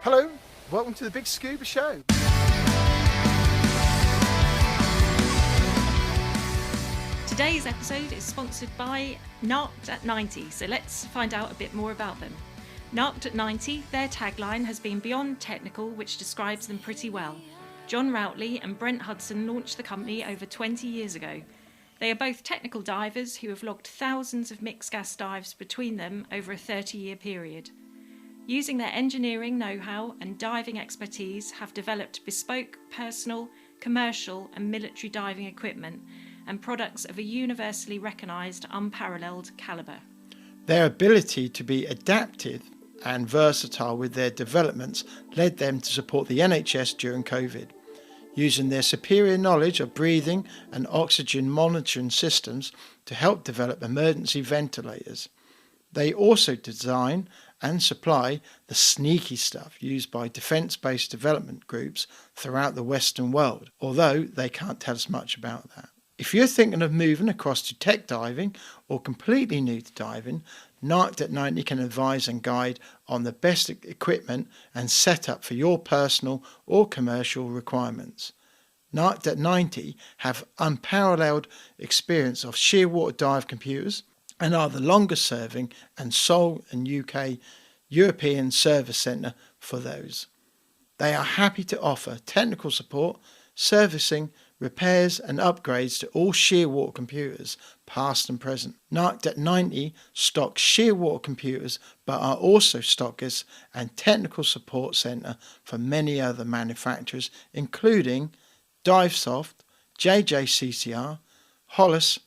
Hello, welcome to the BiG Scuba Show. Today's episode is sponsored by Narked at 90, so let's find out a bit more about them. Narked at 90, their tagline has been beyond technical, which describes them pretty well. John Routley and Brent Hudson launched the company over 20 years ago. They are both technical divers who have logged thousands of mixed gas dives between them over a 30-year period. Using their engineering know-how and diving expertise have developed bespoke, personal, commercial and military diving equipment and products of a universally recognised, unparalleled calibre. Their ability to be adaptive and versatile with their developments led them to support the NHS during COVID. Using their superior knowledge of breathing and oxygen monitoring systems to help develop emergency ventilators. They also design and supply the sneaky stuff used by defence-based development groups throughout the Western world, although they can't tell us much about that. If you're thinking of moving across to tech diving or completely new to diving, Narked at 90 can advise and guide on the best equipment and setup for your personal or commercial requirements. Narked at 90 have unparalleled experience of shearwater dive computers and are the longest serving and sole and UK European service centre for those. They are happy to offer technical support, servicing, repairs and upgrades to all shearwater computers, past and present. Narked at 90 stock shearwater computers but are also stockers and technical support centre for many other manufacturers including Divesoft, JJCCR, Hollis,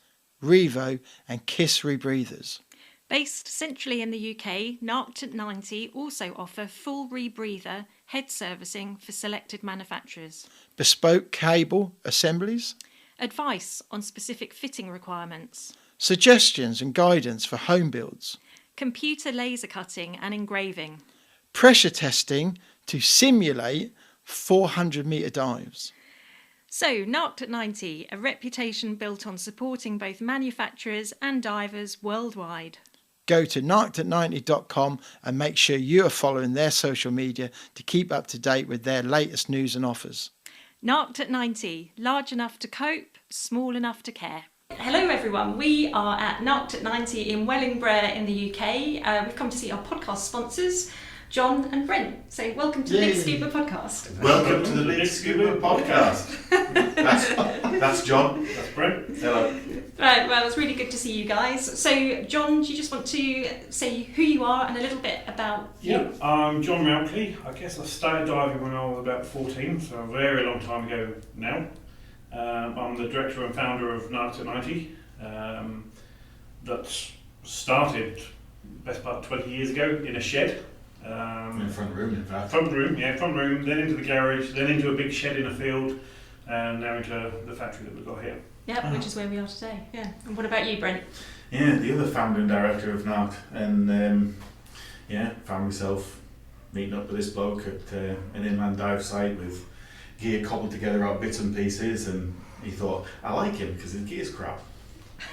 Revo and Kiss rebreathers. Based centrally in the UK, Narked at 90 also offer full rebreather head servicing for selected manufacturers. Bespoke cable assemblies. Advice on specific fitting requirements. Suggestions and guidance for home builds. Computer laser cutting and engraving. Pressure testing to simulate 400 metre dives. So, Narked at 90, a reputation built on supporting both manufacturers and divers worldwide. Go to narkedat90.com and make sure you are following their social media to keep up to date with their latest news and offers. Narked at 90, large enough to cope, small enough to care. Hello everyone, we are at Narked at 90 in Wellingborough in the UK. We've come to see our podcast sponsors, John and Brent. So welcome to the BiG Scuba Podcast. Welcome to the BiG Scuba Podcast. That's John. That's Brent. Hello. Right, well, it's really good to see you guys. So, John, do you just want to say who you are and a little bit about you? Yeah, I'm John Routley. I guess I started diving when I was about 14, so a very long time ago now. I'm the director and founder of Narked at 90. That started best part of 20 years ago in a shed. In the front room, in fact. Front room, then into the garage, then into a big shed in a field, and now into the factory that we've got here. Yep, which is where we are today. Yeah. And what about you, Brent? Yeah, the other founder and director of Narked, and found myself meeting up with this bloke at an inland dive site with gear cobbled together out bits and pieces, and he thought, I like him because his gear's crap.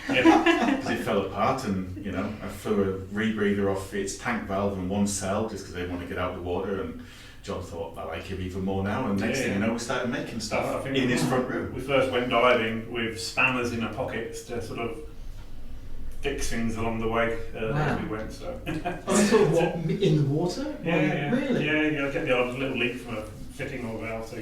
Yeah, because it fell apart, and I flew a rebreather off its tank valve and one cell just because I didn't want to get out of the water. And John thought, I like him even more now. And next thing you know, we started making stuff in his front room. We first went diving with spanners in our pockets to sort of fix things along the way as we went. So. What, in the water? Yeah. Really? Yeah. Get the odd little leak from a fitting or valve. So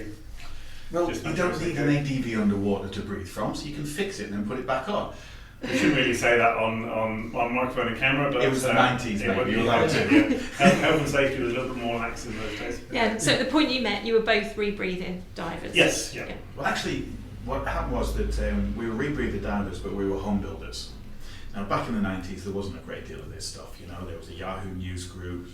well, you don't need an ADV underwater to breathe from, so you can fix it and then put it back on. We shouldn't really say that on microphone and camera, but it was the 90s, maybe. You're allowed to. Health and safety was a little bit more lax in those days. Yeah. So at the point you met, you were both rebreathing divers. Yes. Yeah. Well, actually, what happened was that we were rebreather divers, but we were home builders. Now, back in the 90s, there wasn't a great deal of this stuff. There was a Yahoo News group.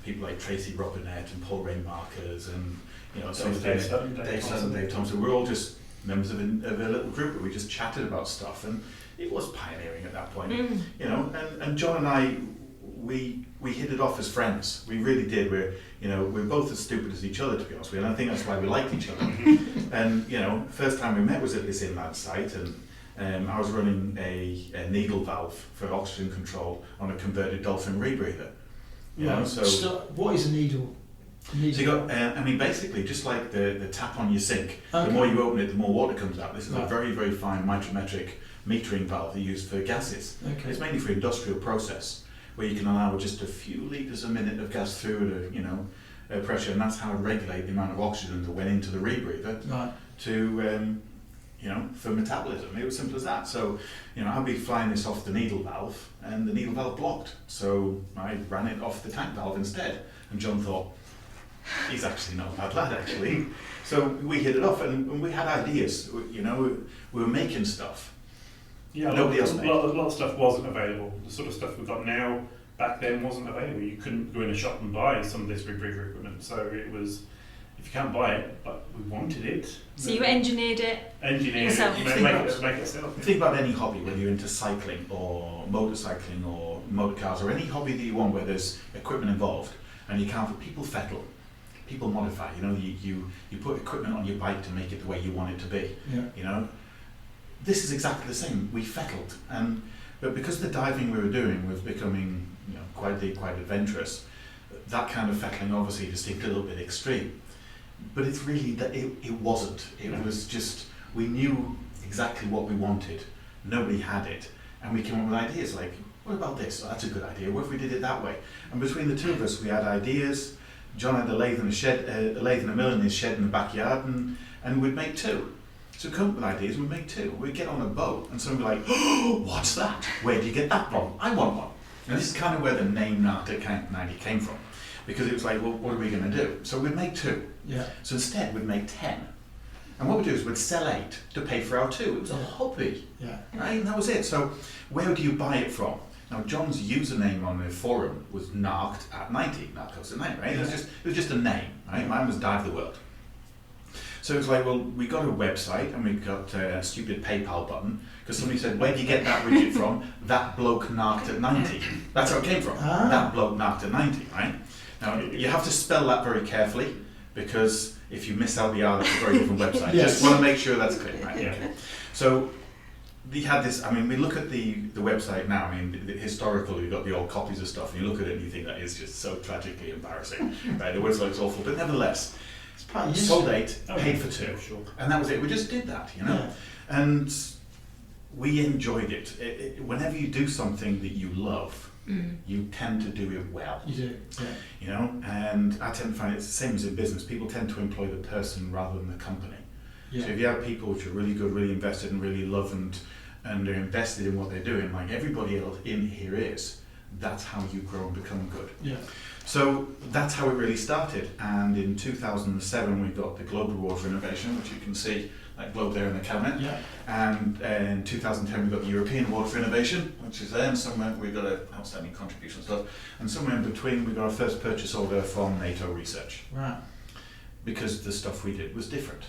People like Tracy Robinette and Paul Ray Markers and Dave Sutton, Dave Thompson. We're all just members of a little group where we just chatted about stuff, and it was pioneering at that point. And John and I, we hit it off as friends. We really did. We're both as stupid as each other, to be honest with you, and I think that's why we liked each other. And first time we met was at this inland site, and I was running a needle valve for oxygen control on a converted dolphin rebreather. So what is a needle? So you got, basically, just like the tap on your sink, Okay. the more you open it, the more water comes out. This is a Right. very, very fine micrometric metering valve they use for gases. Okay. It's mainly for industrial process, where you can allow just a few litres a minute of gas through at pressure, and that's how to regulate the amount of oxygen that went into the rebreather Right. to, for metabolism. It was simple as that. So, I'd be flying this off the needle valve, and the needle valve blocked. So I ran it off the tank valve instead. And John thought, he's actually not a bad lad, actually. So we hit it off, and we had ideas. We were making stuff. Yeah, Nobody else a made. lot of stuff wasn't available. The sort of stuff we've got now, back then wasn't available. You couldn't go in a shop and buy some of this rebreather equipment. So it was, if you can't buy it, but we wanted it. So you engineered it yourself. Make it yourself. Think about any hobby, whether you're into cycling or motorcycling or motor cars, or any hobby that you want where there's equipment involved, and you can't. People fettle, people modify. You put equipment on your bike to make it the way you want it to be. Yeah. This is exactly the same. We fettled, but because the diving we were doing was becoming quite adventurous, that kind of fettling obviously just seemed a little bit extreme. But it's really that it wasn't. It was just, we knew exactly what we wanted. Nobody had it, and we came up with ideas like, what about this? Oh, that's a good idea. What if we did it that way? And between the two of us, we had ideas. John had a lathe and a lathe and a mill in his shed in the backyard, and we'd make two. So come up with ideas, we'd make two. We'd get on a boat, and someone would be like, oh, what's that? Where do you get that from? I want one. And this is kind of where the name Narked 90 came from, because it was like, well, what are we going to do? So we'd make two. Yeah. So instead, we'd make 10. And what we'd do is we'd sell 8 to pay for our 2. It was a hobby, Yeah. right? And that was it. So where do you buy it from? Now, John's username on the forum was Narked at 90, Narked at 90, right? It was just a name, right? Mine was Dive the World. So it was like, well, we got a website and we got a stupid PayPal button, because somebody said, where do you get that widget from? That bloke Narked at 90. That's how it came from. That bloke Narked at 90, right? Now, you have to spell that very carefully, because if you miss out the R, that's a very different website. Yes. Just want to make sure that's clear, right? Yeah. So we had this, we look at the website now, historically we've got the old copies of stuff, and you look at it and you think that is just so tragically embarrassing, right? The website's awful, but nevertheless, It's part of sold 8, paid for 2, Yeah, sure. and that was it. We just did that, Yeah. and we enjoyed it. Whenever you do something that you love, you tend to do it well. You do. Yeah. And I tend to find it's the same as in business. People tend to employ the person rather than the company. Yeah. So if you have people which are really good, really invested, and really love and they're invested in what they're doing, like everybody else in here is, that's how you grow and become good. Yeah. So that's how it really started. And in 2007, we got the Globe Award for Innovation, which you can see that globe there in the cabinet. Yeah. And in 2010, we got the European Award for Innovation, which is there. And somewhere we got an outstanding contribution stuff. And somewhere in between, we got our first purchase order from NATO Research, Right. because the stuff we did was different.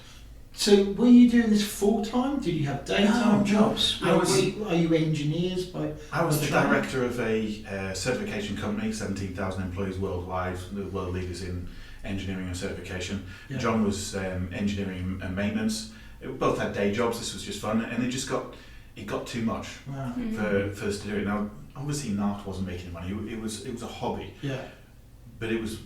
So were you doing this full time? Did you have daytime No, jobs? I was- Are you engineers by? I was the by training? director of a certification company, 17,000 employees worldwide, the world leaders in engineering and certification. Yeah. John was engineering and maintenance. We both had day jobs. This was just fun, and it got too much Wow. for us to do it. Now, obviously, Narked wasn't making money. It was a hobby, Yeah. but it was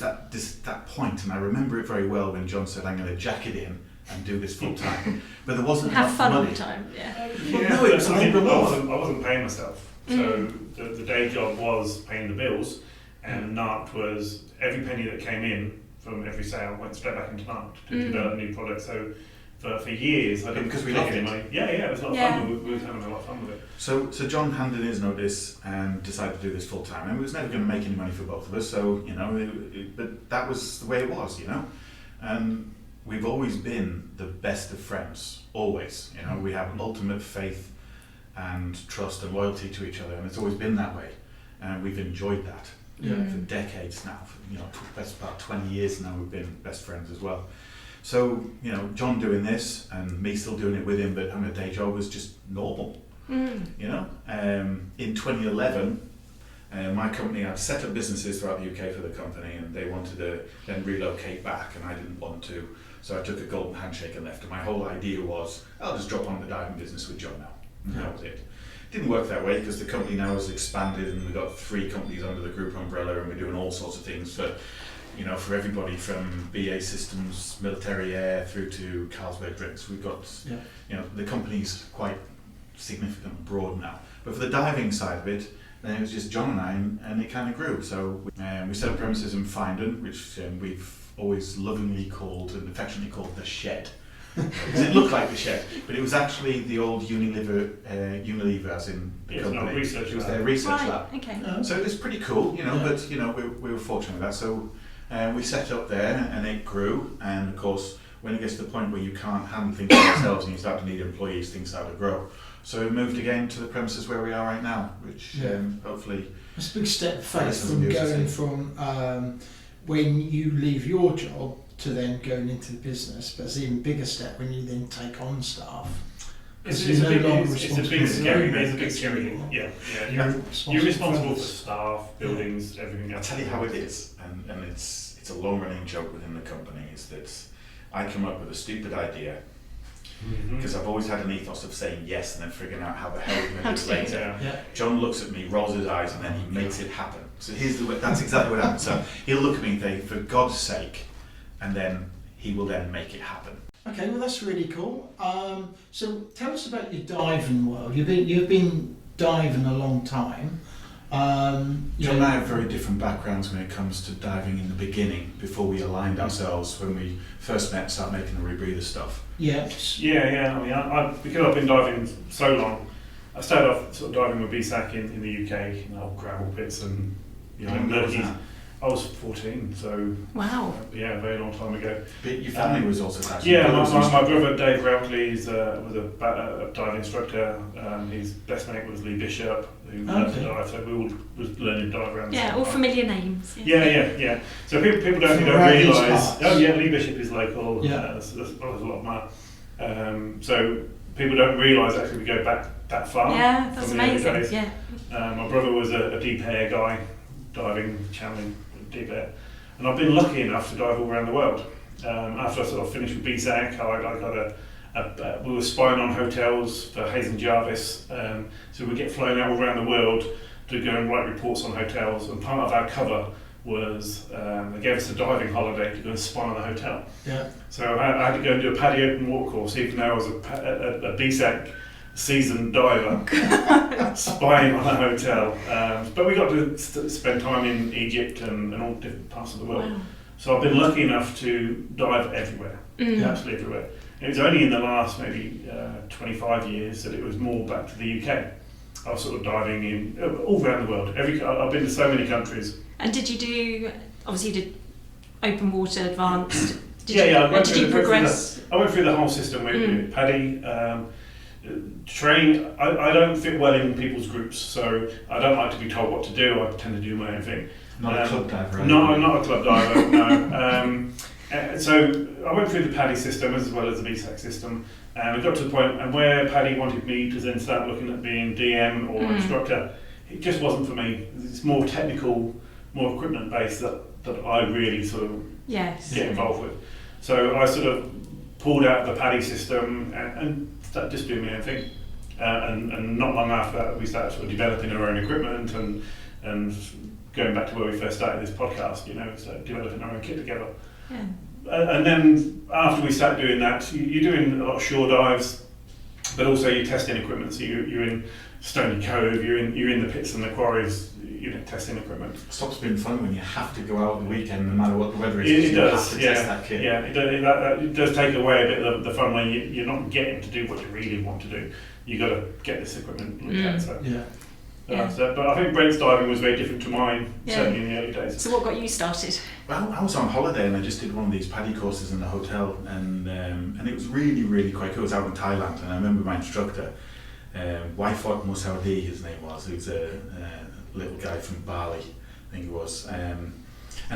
that point, and I remember it very well when John said, "I'm going to jack it in and do this full time," but there wasn't Have enough fun all money. the time, yeah. Well, no, it was I labour law. wasn't paying myself. So the day job was paying the bills, and Narked was every penny that came in from every sale went straight back into Narked to develop new products. So for years, I didn't Because we take loved any it. money. Yeah, it was a lot of fun. We were having a lot of fun with it. So John handed in his notice and decided to do this full time, and we was never going to make any money for both of us. So but that was the way it was, And we've always been the best of friends, always. We have ultimate faith and trust and loyalty to each other, and it's always been that way. And we've enjoyed that for decades now. Best part 20 years now we've been best friends as well. So John doing this and me still doing it with him, but having a day job was just normal. In 2011, my company had set up businesses throughout the UK for the company, and they wanted to then relocate back, and I didn't want to, so I took a golden handshake and left. And my whole idea was, I'll just drop on the diving business with John now, and that was it. Didn't work that way, because the company now has expanded, and we've got 3 companies under the group umbrella, and we're doing all sorts of things for for everybody from BA Systems, Military Air through to Carlsberg Drinks. We've got, the company's quite significant and broad now. But for the diving side of it, then it was just John and I, and it kind of grew. So we set up premises in Findon, which we've always lovingly called and affectionately called the Shed. Because it looked like the Shed, but it was actually the old Unilever, as in the company. It was their research lab. Okay. So it was pretty cool, but we were fortunate with that. So we set up there, and it grew. And of course, when it gets to the point where you can't handle things yourselves and you start to need employees, things start to grow. So we moved again to the premises where we are right now, which hopefully... It's a big step of faith from going from when you leave your job to then going into the business, but it's an even bigger step when you then take on staff. It's a big scary thing. Yeah. You're responsible for staff, buildings, everything. I'll tell you how it is, and it's a long-running joke within the company, is that I come up with a stupid idea, because I've always had an ethos of saying yes and then figuring out how the hell we're going to do it later. Yeah. John looks at me, rolls his eyes, and then he makes it happen. So that's exactly what happens. So he'll look at me and say, for God's sake, and then he will then make it happen. Okay, well that's really cool. So tell us about your diving world. You've been diving a long time. John and I have very different backgrounds when it comes to diving in the beginning, before we aligned ourselves when we first met and started making the rebreather stuff. Yes. Yeah. I mean, because I've been diving so long, I started off sort of diving with BSAC in the UK, gravel pits and murkies. I was 14, so wow. A very long time ago. But your family was also diving. Yeah, my brother Dave Routley was a diving instructor. His best mate was Lee Bishop, who learned to dive. So we all was learning to dive around. Yeah, all familiar names. Yeah. So people don't realise. Oh yeah, Lee Bishop is local. Yeah, there's a lot of my. So people don't realise actually we go back that far. Yeah, that's amazing. Yeah. My brother was a deep air guy, diving, channeling deep air, and I've been lucky enough to dive all around the world. After I sort of finished with BSAC, I got we were spying on hotels for Hayes and Jarvis, so we get flown out all around the world to go and write reports on hotels, and part of our cover was they gave us a diving holiday to go and spy on the hotel. Yeah. So I had to go and do a paddy open water course, even though I was a BSAC seasoned diver, spying on a hotel. But we got to spend time in Egypt and all different parts of the world. Wow. So I've been lucky enough to dive everywhere, absolutely everywhere. It was only in the last maybe 25 years that it was more back to the UK. I was sort of diving in all around the world. I've been to so many countries. And did you do, obviously you did open water, advanced? Did you progress? I went through the whole system with paddy. Train, I don't fit well in people's groups, so I don't like to be told what to do. I tend to do my own thing. Not a club diver. No, I'm not a club diver, no. So I went through the paddy system as well as the BSAC system, and I got to the point and where paddy wanted me to then start looking at being DM or instructor. It just wasn't for me. It's more technical, more equipment based that I really sort of get involved with. So I sort of pulled out the paddy system and started just doing my own thing. And not long after that, we started sort of developing our own equipment and going back to where we first started this podcast, started developing our own kit together. Yeah. And then after we started doing that, you're doing a lot of shore dives, but also you're testing equipment. So you're in Stony Cove, you're in the pits and the quarries, testing equipment. It stops being fun when you have to go out on the weekend, no matter what the weather is. It does, test that kit. Yeah. It does take away a bit of the fun when you're not getting to do what you really want to do. You got to get this equipment looked at. So. Yeah. But I think Brent's diving was very different to mine, certainly in the early days. So what got you started? Well, I was on holiday and I just did one of these paddy courses in the hotel, and it was really, really quite cool. It was out in Thailand, and I remember my instructor, Waifot Musaudi, his name was. He was a little guy from Bali, I think he was. And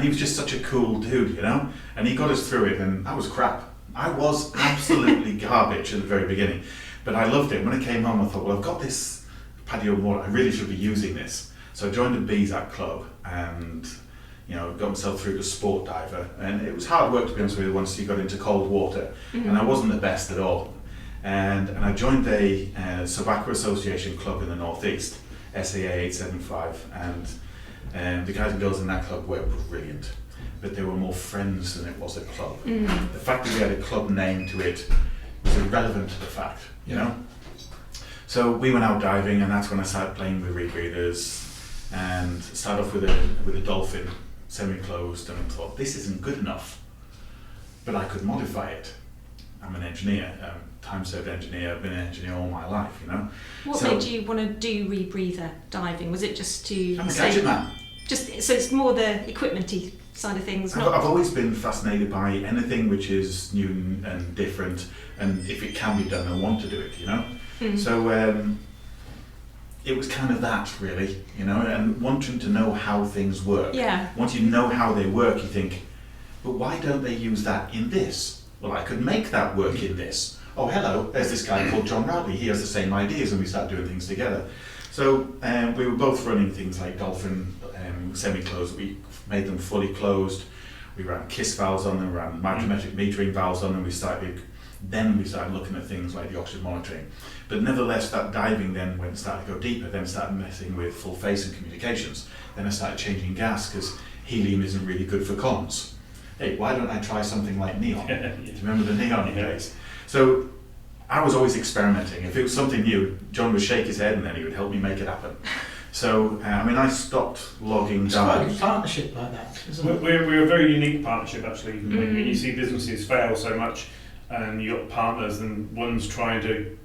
he was just such a cool dude, and he got us through it, and I was crap. I was absolutely garbage at the very beginning, but I loved it. When I came home, I thought, well, I've got this patio water, I really should be using this. So I joined the BSAC club and got myself through to sport diver, and it was hard work, to be honest with you, once you got into cold water, and I wasn't the best at all. And I joined a Sobacco Association club in the Northeast, SAA 875, and the guys and girls in that club were brilliant. but they were more friends than it was a club. The fact that we had a club name to it was irrelevant to the fact, you know. So we went out diving, and that's when I started playing with rebreathers, and started off with a dolphin, semi-closed, and I thought, this isn't good enough, but I could modify it. I'm an engineer, time-served engineer. I've been an engineer all my life, you know. What made you want to do rebreather diving? Was it just to I'm a gadget man. So it's more the equipment-y side of things. I've always been fascinated by anything which is new and different, and if it can be done, I want to do it, you know. So it was kind of that, really, you know, and wanting to know how things work. Yeah. Once you know how they work, you think, but why don't they use that in this? Well, I could make that work in this. Oh, hello, there's this guy called John Routley. He has the same ideas, and we start doing things together. So we were both running things like Dolphin semi-closed. We made them fully closed. We ran KISS valves on them, ran micrometric metering valves on them. We started looking at things like the oxygen monitoring. But nevertheless, that diving then started to go deeper, then started messing with full face and communications. Then I started changing gas because helium isn't really good for comms. Hey, why don't I try something like neon? Do you remember the neon days? So I was always experimenting. If it was something new, John would shake his head and then he would help me make it happen. So, I stopped logging dives. It's quite a partnership like that, isn't it? We're a very unique partnership, actually. When you see businesses fail so much, and you've got partners, and one's trying to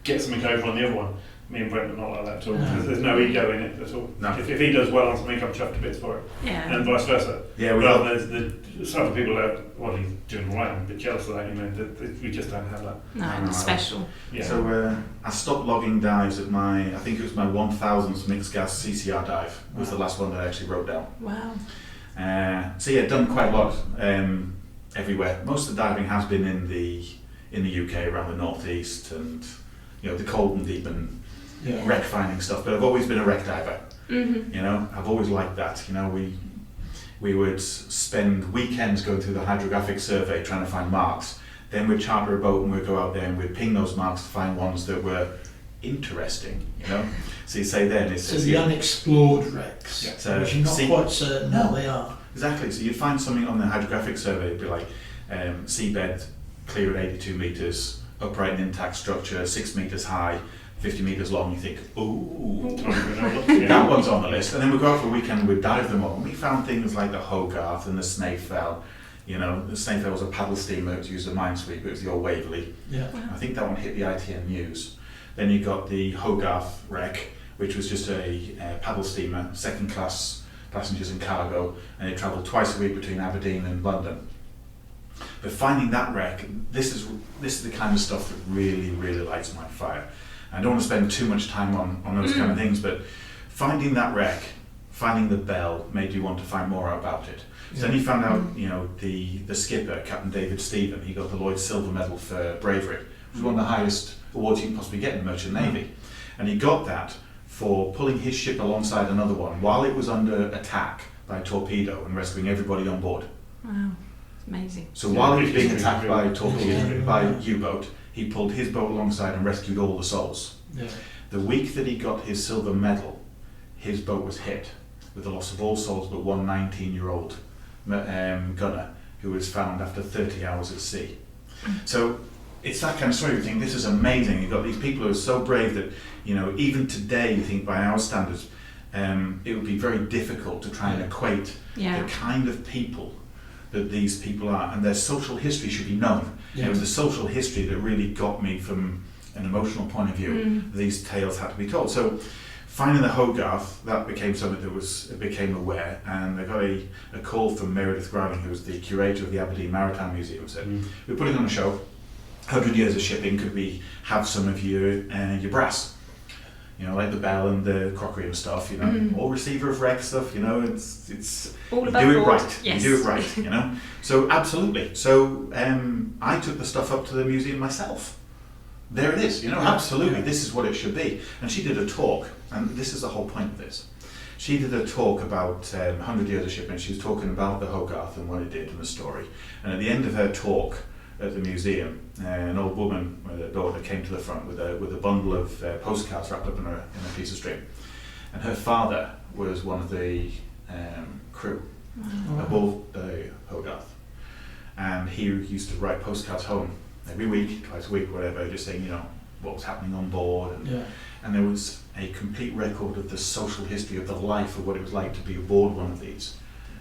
get something over on the other one. Me and Brent are not like that at all. No. There's no ego in it at all. No. If he does well on something, I'm chuffed to bits for it. Yeah. And vice versa. Yeah, there's some people that, well, he's doing all right, I'm a bit jealous of that, you know, we just don't have that. No, it's special. Yeah. So I stopped logging dives at I think it was my 1000th mixed gas CCR dive, was the last one that I actually wrote down. Wow. So yeah, done quite a lot everywhere. Most of the diving has been in the UK, around the northeast, and you know, the cold and deep and wreck finding stuff, but I've always been a wreck diver. You know, I've always liked that. You know, we would spend weekends going through the hydrographic survey trying to find marks. Then we'd charter a boat and we'd go out there and we'd ping those marks to find ones that were interesting, you know. So you say then it's the unexplored wrecks, so which you're not quite certain how they are. Exactly. So you'd find something on the hydrographic survey, it'd be like seabed clear at 82 metres, upright and intact structure, 6 metres high, 50 metres long. You think, ooh, that one's on the list. And then we'd go out for a weekend and we'd dive them all. And we found things like the Hogarth and the Snaefell. You know, the Snaefell was a paddle steamer, it was used as a minesweeper, it was the old Waverley. Yeah. I think that one hit the ITN News. Then you got the Hogarth wreck, which was just a paddle steamer, second class passengers and cargo, and it travelled twice a week between Aberdeen and London. But finding that wreck, this is the kind of stuff that really, really lights my fire. I don't want to spend too much time on those kind of things, but finding that wreck, finding the bell, made you want to find more about it. So then you found out, you know, the skipper, Captain David Stephen, he got the Lloyd's Silver Medal for bravery, which was one of the highest awards you can possibly get in the Merchant Navy. And he got that for pulling his ship alongside another one while it was under attack by a torpedo and rescuing everybody on board. Wow, amazing. So while he was being attacked by a torpedo, by a U-boat, he pulled his boat alongside and rescued all the souls. Yeah. The week that he got his silver medal, his boat was hit with the loss of all souls but one 19-year-old gunner who was found after 30 hours at sea. So it's that kind of story. You think, this is amazing. You've got these people who are so brave that, you know, even today, you think by our standards, it would be very difficult to try and equate the kind of people that these people are, and their social history should be known. It was the social history that really got me from an emotional point of view. These tales had to be told. So finding the Hogarth, that became something that became aware, and I got a call from Meredith Growling, who was the curator of the Aberdeen Maritime Museum, said, we're putting on a show, 100 years of shipping, could we have some of your brass? You know, like the bell and the crockery and stuff, you know, all receiver of wreck stuff, you know, it's all you about do it board. right, Yes. you do it right, you know. So absolutely. So I took the stuff up to the museum myself. There it is, you know, absolutely, this is what it should be. And she did a talk, and this is the whole point of this. She did a talk about 100 years of shipping. She was talking about the Hogarth and what it did and the story. And at the end of her talk at the museum, an old woman with her daughter came to the front with a bundle of postcards wrapped up in a piece of string. And her father was one of the crew above the Hogarth. And he used to write postcards home every week, twice a week, whatever, just saying, what was happening on board. And there was a complete record of the social history of the life of what it was like to be aboard one of these.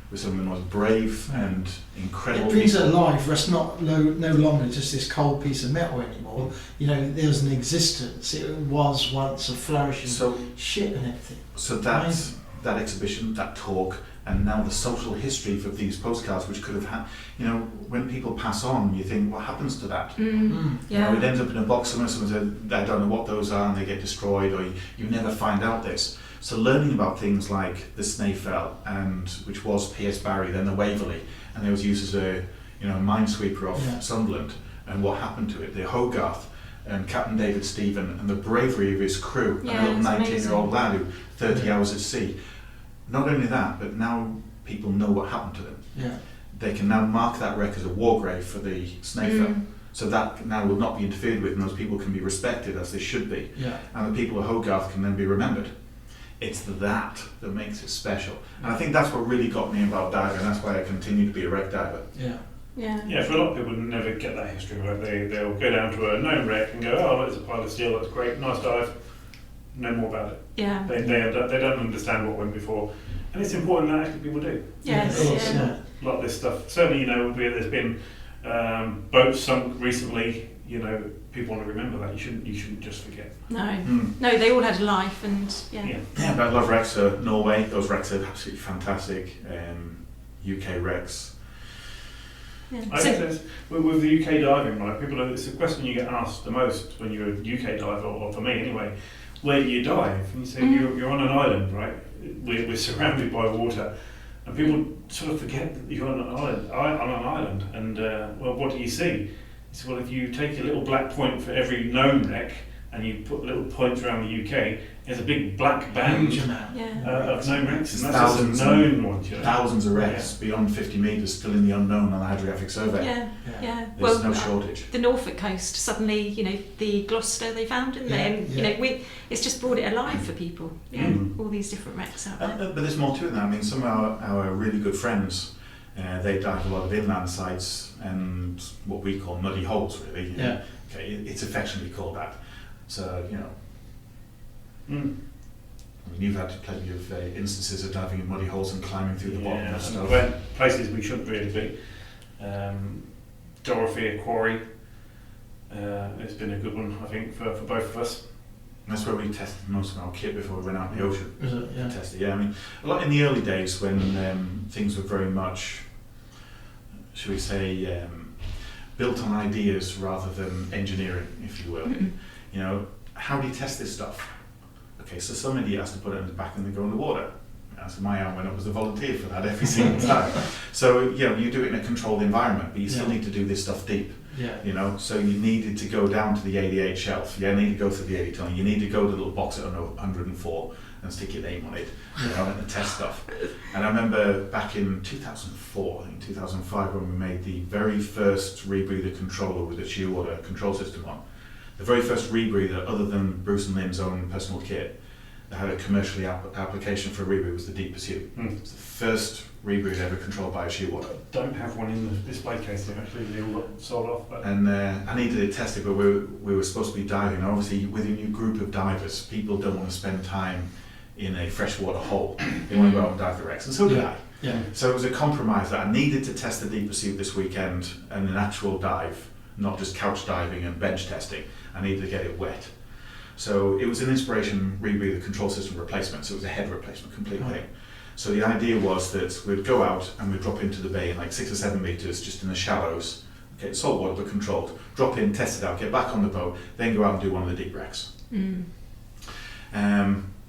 With some of the most brave and incredible. It brings it alive for us, no longer just this cold piece of metal anymore. There's an existence. It was once a flourishing ship and everything. So that's that exhibition, that talk, and now the social history of these postcards, which could have had, when people pass on, you think, what happens to that? It ends up in a box somewhere, someone said, I don't know what those are, and they get destroyed, or you never find out this. So learning about things like the Snaefell, which was P.S. Barry, then the Waverley, and it was used as a minesweeper off Sunderland, and what happened to it, the Hogarth, and Captain David Stephen, and the bravery of his crew, and a little 19-year-old lad who 30 hours at sea. Not only that, but now people know what happened to them. Yeah. They can now mark that wreck as a war grave for the Snaefell. So that now will not be interfered with, and those people can be respected as they should be. Yeah. And the people of Hogarth can then be remembered. It's that makes it special. And I think that's what really got me about diving, and that's why I continue to be a wreck diver. Yeah, for a lot of people never get that history, right? They'll go down to a known wreck and go, oh, there's a pile of steel, that's great, nice dive. No more about it. Yeah. They don't understand what went before. And it's important that actually people do. Yes, A lot of this stuff. Certainly, there's been boats sunk recently, people want to remember that. You shouldn't just forget. No, they all had a life, and Yeah, but I love wrecks. Norway, those wrecks are absolutely fantastic. UK wrecks. Yeah. I guess with the UK diving, right? It's a question you get asked the most when you're a UK diver, or for me anyway. Where do you dive? And you say you're on an island, right? We're surrounded by water, and people sort of forget that you're on an island. And what do you see? It's, well, if you take a little black point for every known wreck, and you put little points around the UK, there's a big black band of known wrecks, and that's thousands just a known one. Thousands of wrecks beyond 50 metres still in the unknown on the hydrographic survey. There's no shortage. The Norfolk coast, suddenly, the Gloucester they found in there, and it's just brought it alive for people. All these different wrecks out there. But there's more to it than that. I mean, some of our really good friends, they dive a lot of inland sites and what we call muddy holes, really. Okay, it's affectionately called that. So, I mean, you've had plenty of instances of diving in muddy holes and climbing through the bottom of stuff. Places we shouldn't really be. Dorothy Quarry, it's been a good one, I think, for both of us. And that's where we tested most of our kit before we went out in the ocean. Is it? Yeah. Tested, I mean, a lot in the early days when things were very much, should we say, built on ideas rather than engineering, if you will. How do you test this stuff? Okay, so some idiot has to put it in his back and then go in the water. So my arm went up as a volunteer for that every single time. So, you do it in a controlled environment, but you still need to do this stuff deep. So you needed to go down to the 88 shelf. You need to go through the 80 ton. You need to go to the little box at 104 and stick your name on it, and test stuff. And I remember back in 2004, I think 2005, when we made the very first rebreather controller with a Shearwater control system on. The very first rebreather, other than Bruce and Lynn's own personal kit, that had a commercially application for a rebreather was the Deep Pursuit. It's the first rebreather ever controlled by a Shearwater. Don't have one in the display case here, actually. They all got sold off. But. And I needed it tested, but we were supposed to be diving. And obviously, with a new group of divers, people don't want to spend time in a freshwater hole. They want to go out and dive the wrecks, and so did I. So it was a compromise that I needed to test the Deep Pursuit this weekend and an actual dive, not just couch diving and bench testing. I needed to get it wet. So it was an inspiration rebreather control system replacement, so it was a head replacement, complete thing. So the idea was that we'd go out and we'd drop into the bay in like 6 or 7 metres, just in the shallows, okay, salt water but controlled, drop in, test it out, get back on the boat, then go out and do one of the deep wrecks.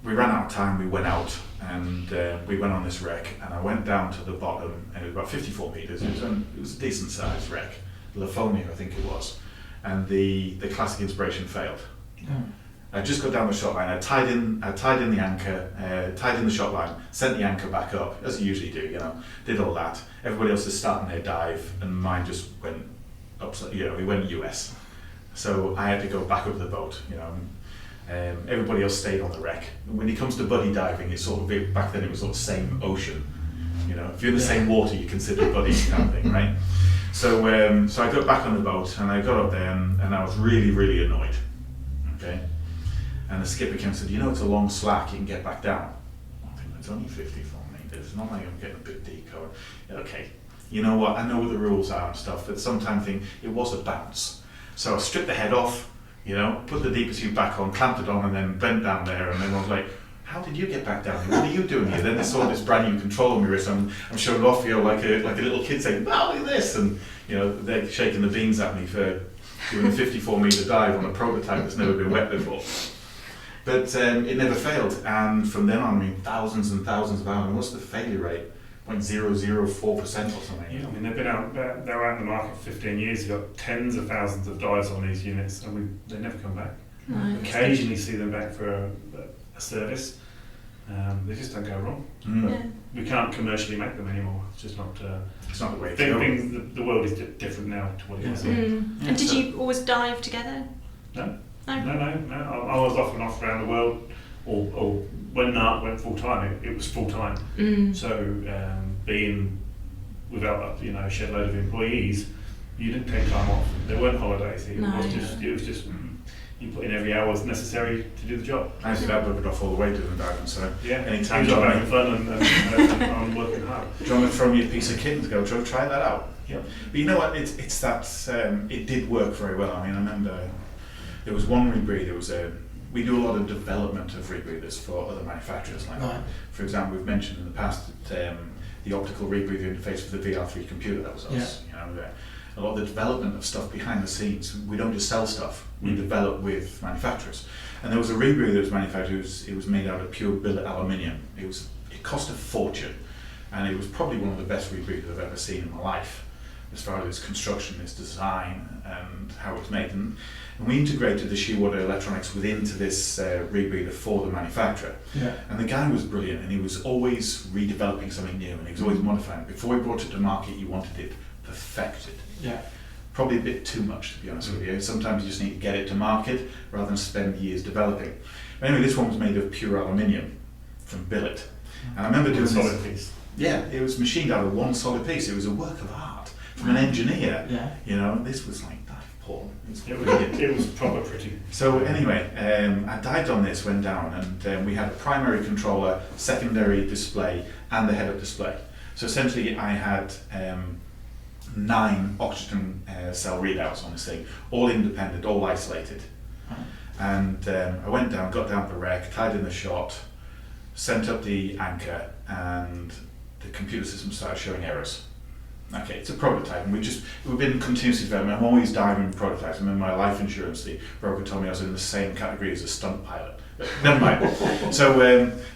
We ran out of time, we went out, and we went on this wreck, and I went down to the bottom, and it was about 54 metres, it was a decent sized wreck, Lafonia I think it was, and the classic inspiration failed. I just got down the shot line, I tied in the anchor, tied in the shot line, sent the anchor back up, as you usually do, did all that. Everybody else is starting their dive, and mine just went upside, it went US. So I had to go back up the boat, Everybody else stayed on the wreck. When it comes to buddy diving, it's sort of, back then it was sort of same ocean. You know, if you're in the same water, you're considered buddies, kind of thing, right? So I got back on the boat and I got up there and I was really, really annoyed. Okay, and the skipper came and said, you know, it's a long slack, you can get back down. I think it's only 54 meters. It's not like I'm getting a bit deep cover. Okay, you know what? I know what the rules are and stuff, but sometimes it was a bounce. So I stripped the head off, you know, put the deeper tube back on, clamped it on, and then bent down there. And then I was like, how did you get back down here? What are you doing here? Then they saw this brand new control on my wrist. I'm showing it off, you know, like a little kid saying, wow, look at this. And, you know, they're shaking the beans at me for doing a 54-metre dive on a prototype that's never been wet before. But it never failed. And from then on, I mean, thousands and thousands of hours. And what's the failure rate? 0.004% or something. Yeah, I mean, they're out in the market for 15 years. You've got tens of thousands of dives on these units, and they never come back. No, occasionally see them back for a service. They just don't go wrong. Yeah. We can't commercially make them anymore. It's just not. It's not the way to go. The world is different now to what it was. And did you always dive together? No. I was off and off around the world, or when Narked went full time, it was full time. So being without a shed load of employees, you didn't take time off. There weren't holidays. It was just you put in every hour was necessary to do the job. I did that book it off all the way doing the diving, so anytime John having fun and I'm working hard. John would throw me a piece of kit and go, Joe, try that out. Yep. But you know what, it's that, it did work very well. I mean, I remember there was one rebreather, we do a lot of development of rebreathers for other manufacturers. Like, for example, we've mentioned in the past that the optical rebreather interface for the VR3 computer, that was us. You know, a lot of the development of stuff behind the scenes, we don't just sell stuff, we develop with manufacturers. And there was a rebreather that was manufactured, it was made out of pure billet aluminium. It cost a fortune, and it was probably one of the best rebreathers I've ever seen in my life, as far as its construction, its design, and how it's made. And we integrated the shear water electronics into this rebreather for the manufacturer. Yeah. And the guy was brilliant, and he was always redeveloping something new, and he was always modifying it. Before he brought it to market, he wanted it perfected. Yeah. Probably a bit too much, to be honest with you. Sometimes you just need to get it to market rather than spend years developing. But anyway, this one was made of pure aluminium from billet. And I remember doing this. Solid piece. Yeah, it was machined out of one solid piece. It was a work of art from an engineer. Yeah. You know, this was like dive porn. It was proper pretty. So anyway, I dived on this, went down, and we had a primary controller, secondary display, and the head-up display. So essentially, I had 9 oxygen cell readouts on this thing, all independent, all isolated. And I went down, got down to the wreck, tied in the shot, sent up the anchor, and the computer system started showing errors. Okay, it's a prototype, and we've been continuously developing. I'm always diving prototypes. I'm in my life insurance. The broker told me I was in the same category as a stunt pilot. But never mind. So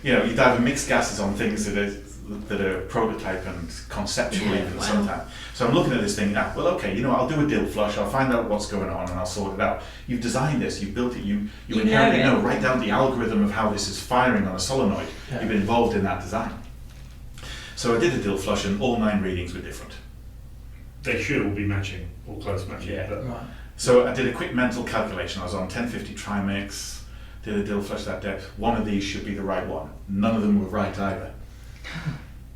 you dive in mixed gases on things that are prototype and conceptual even sometimes. So I'm looking at this thing now, well, okay, I'll do a dill flush, I'll find out what's going on and I'll sort it out. You've designed this, you've built it, you inherently know right down the algorithm of how this is firing on a solenoid. Yeah. You've been involved in that design. So I did a dill flush and all 9 readings were different. They should all be matching, or close matching. Yeah. Right. So I did a quick mental calculation. I was on 1050 trimix, did a dill flush that depth. One of these should be the right one. None of them were right either.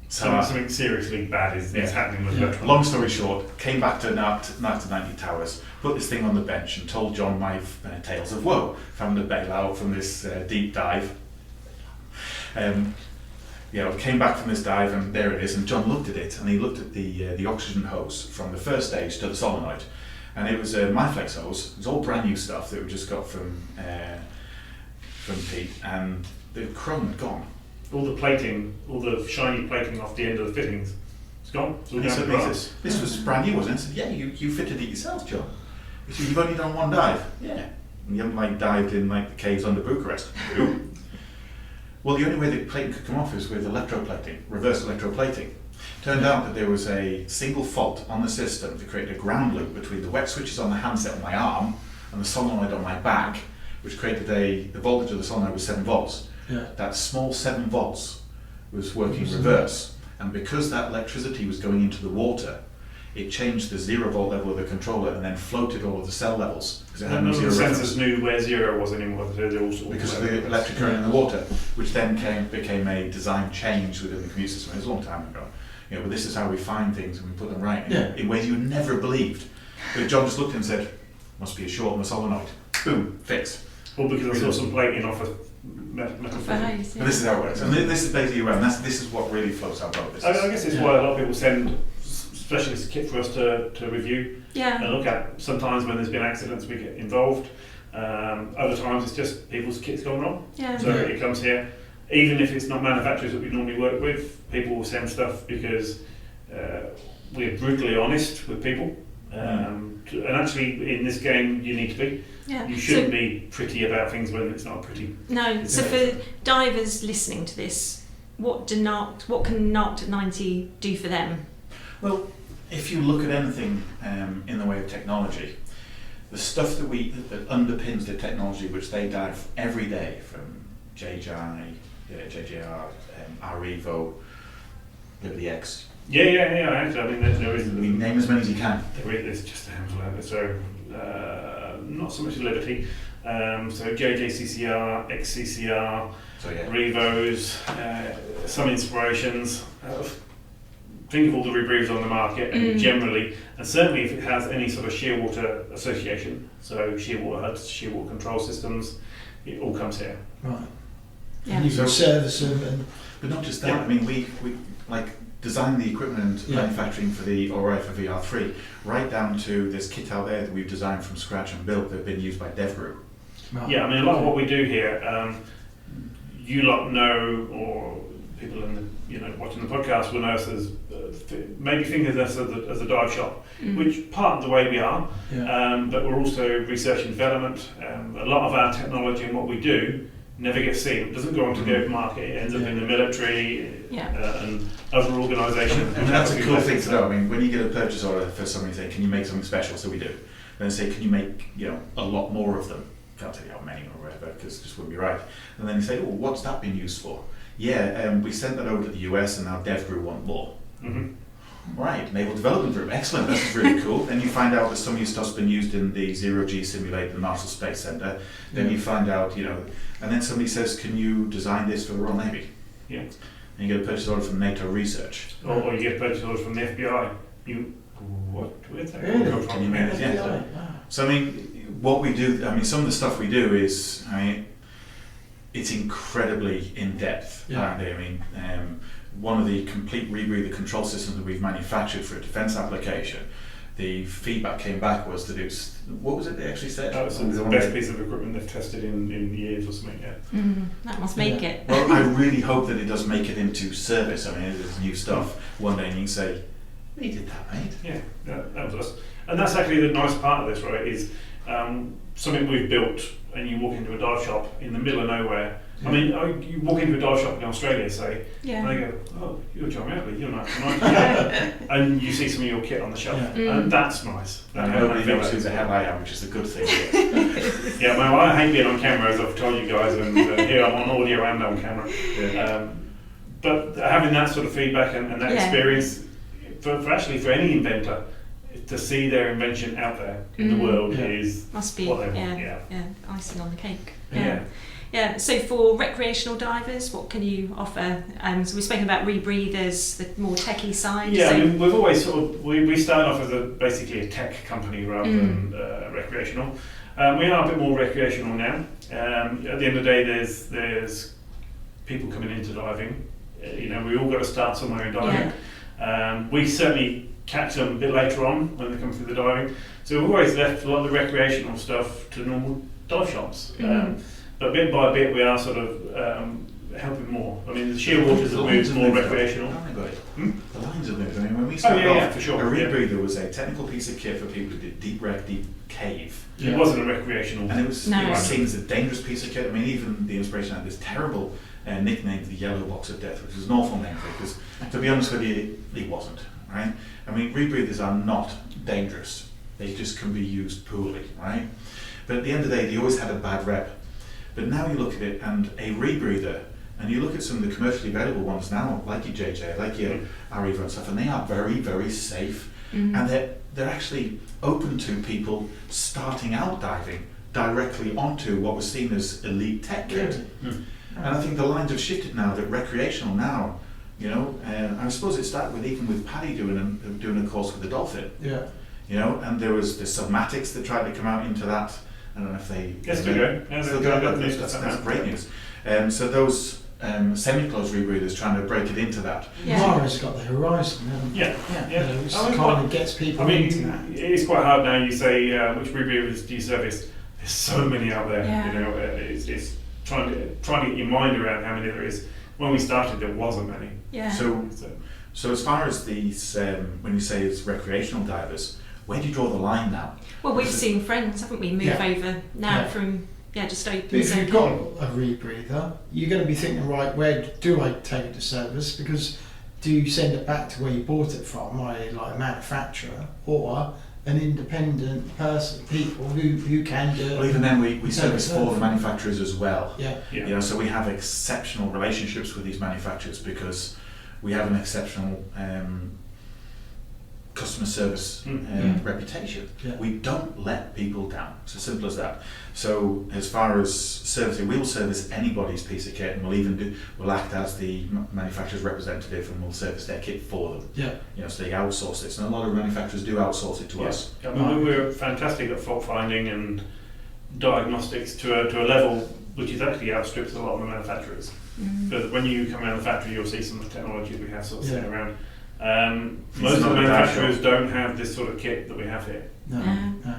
So something seriously bad is happening with electronics. Long story short, came back to Narked 90 Towers, put this thing on the bench and told John my tales of woe. Found a bail out from this deep dive. I came back from this dive and there it is, and John looked at it and he looked at the oxygen hose from the first stage to the solenoid, and it was a MyFlex hose. It was all brand new stuff that we just got from Pete, and the chrome had gone. All the plating, all the shiny plating off the end of the fittings, it's gone. It's all down to brass. This was brand new, wasn't it? I said, yeah, you fitted it yourself, John. He said, you've only done one dive. Yeah. And you haven't dived in the caves under Bucharest. Well, the only way the plating could come off is with electroplating, reverse electroplating. Turned out that there was a single fault on the system that created a ground loop between the wet switches on the handset on my arm and the solenoid on my back, which created the voltage of the solenoid was 7 volts. Yeah. That small 7 volts was working reverse, and because that electricity was going into the water, it changed the 0 volt level of the controller and then floated all of the cell levels because it had no zero reference. The sensors knew where 0 was anymore. Because of the electric current in the water, which then became a design change within the computer system. It was a long time ago. but this is how we find things and we put them right Yeah. in ways you never believed. But John just looked and said, must be a short on a solenoid. Boom, fixed. Or because I saw some plating off a metal thing. Nice, But this is how it works. And this is basically around. This is what really floats our boat. I guess it's why a lot of people send specialist kit for us to review yeah. and look at. Sometimes when there's been accidents, we get involved. Other times it's just people's kit's gone wrong. Yeah. So it comes here. Even if it's not manufacturers that we normally work with, people will send stuff because we're brutally honest with people. And actually, in this game, you need to be. Yeah. You shouldn't be pretty about things when it's not pretty. No. So for divers listening to this, what can Narked at 90 do for them? Well, if you look at anything in the way of technology, the stuff that underpins the technology which they dive every day, from JJR, REVO, Liberty X. Yeah. Actually, I mean, there is. Name as many as you can. There's just a handful of it. So not so much Liberty. So JJCCR, XCCR, Revos, some inspirations. Think of all the rebreathers on the market, and generally, and certainly if it has any sort of shearwater association, so shearwater HUDs, shearwater control systems, it all comes here. Right. Yeah. And you can service them. But not just that. I mean, we like design the equipment manufacturing for the ORI for VR3, right down to this kit out there that we've designed from scratch and built that have been used by Dev Group. Right. Yeah, I mean, a lot of what we do here, you lot know, or people in the watching the podcast will know us as maybe think of us as a dive shop, which part of the way we are, but we're also research and development. A lot of our technology and what we do never gets seen. It doesn't go on to the open market. It ends up in the military and other organisations. And that's a cool thing to know. I mean, when you get a purchase order for somebody saying, "Can you make something special?" So we do. Then say, "Can you make a lot more of them?" Can't tell you how many or whatever, because it just wouldn't be right. And then you say, "Oh, what's that been used for?" We sent that over to the US, and now Dev Group want more. Right, Naval Development Group, excellent, this is really cool. Then you find out that some of your stuff's been used in the Zero-G simulator, the Marshall Space Center. Then you find out, and then somebody says, "Can you design this for the Royal Navy?" Yeah. And you get a purchase order from NATO Research. Or you get a purchase order from the FBI. Where's that Really? come from? Can you manage? Yeah. So I mean, what we do, some of the stuff we do is, it's incredibly in depth. One of the complete rebreather control systems that we've manufactured for a defence application, the feedback came back was that it's, what was it they actually said? That was the best piece of equipment they've tested in years or something, That must make it. Well, I really hope that it does make it into service. I mean, it's new stuff. One day and you can say, "We did that, mate." Yeah, that was us. And that's actually the nice part of this, right, is something we've built, and you walk into a dive shop in the middle of nowhere. I mean, you walk into a dive shop in Australia, say, and they go, "Oh, you're John Routley, you're not." And you see some of your kit on the shelf, and that's nice. And nobody knows who the hell I am, which is the good thing. I hate being on camera, as I've told you guys, and here I'm on audio and on camera. But having that sort of feedback and that experience, for any inventor, to see their invention out there in the world is must be what they want. Icing on the cake. Yeah. So for recreational divers, what can you offer? So we've spoken about rebreathers, the more techie side. Yeah, I mean, we've always we started off as basically a tech company rather than recreational. We are a bit more recreational now. At the end of the day, there's people coming into diving. We all got to start somewhere in diving. We certainly catch them a bit later on when they come through the diving. So we've always left a lot of the recreational stuff to normal dive shops. But bit by bit, we are sort of helping more. I mean, the shearwaters have moved more recreational. The lines have moved. I mean, when we started off, for sure. A rebreather was a technical piece of kit for people who did deep wreck, deep cave. It wasn't a recreational. And it was seen as a dangerous piece of kit. I mean, even the inspiration had this terrible nickname, the Yellow Box of Death, which was an awful name for it, because to be honest with you, it wasn't. Right? I mean, rebreathers are not dangerous. They just can be used poorly, right? But at the end of the day, they always had a bad rep. But now you look at it, and a rebreather, and you look at some of the commercially available ones now, like your JJ, like your Arriva and stuff, and they are very, very safe. And they're actually open to people starting out diving directly onto what was seen as elite tech kit. And I think the lines have shifted now that recreational now You know, I suppose it started with even with Paddy doing a course with the Dolphin. Yeah. You know, and there was the Submatics that tried to come out into that. I don't know if they... Yes, they go. Yeah, still that's great news. So those semi-closed rebreathers trying to break it into that. Yeah. Mara's got the Horizon, hasn't it? Yeah. Which kind of gets people into that. It's quite hard now. You say which rebreathers do you service? There's so many out there. Yeah. You know, it's trying to get your mind around how many there is. When we started, there wasn't many. Yeah. So as far as these, when you say it's recreational divers, where do you draw the line now? Well, we've seen friends, haven't we, move over now from just open. But if you've got a rebreather, you're going to be thinking, right, where do I take it to service? Because do you send it back to where you bought it from, i.e. like a manufacturer, or an independent person, people who can do it? Well, even then we service for the manufacturers as well. Yeah. You know, so we have exceptional relationships with these manufacturers because we have an exceptional customer service reputation. Yeah. We don't let people down. It's as simple as that. So as far as servicing, we'll service anybody's piece of kit, and we'll act as the manufacturer's representative, and we'll service their kit for them. Yeah. You know, so they outsource it. And a lot of manufacturers do outsource it to us. I mean, we're fantastic at fault finding and diagnostics to a level which is actually outstrips a lot of the manufacturers. Because when you come around the factory, you'll see some of the technology we have sort of sitting around. Most of the manufacturers don't have this sort of kit that we have here. No.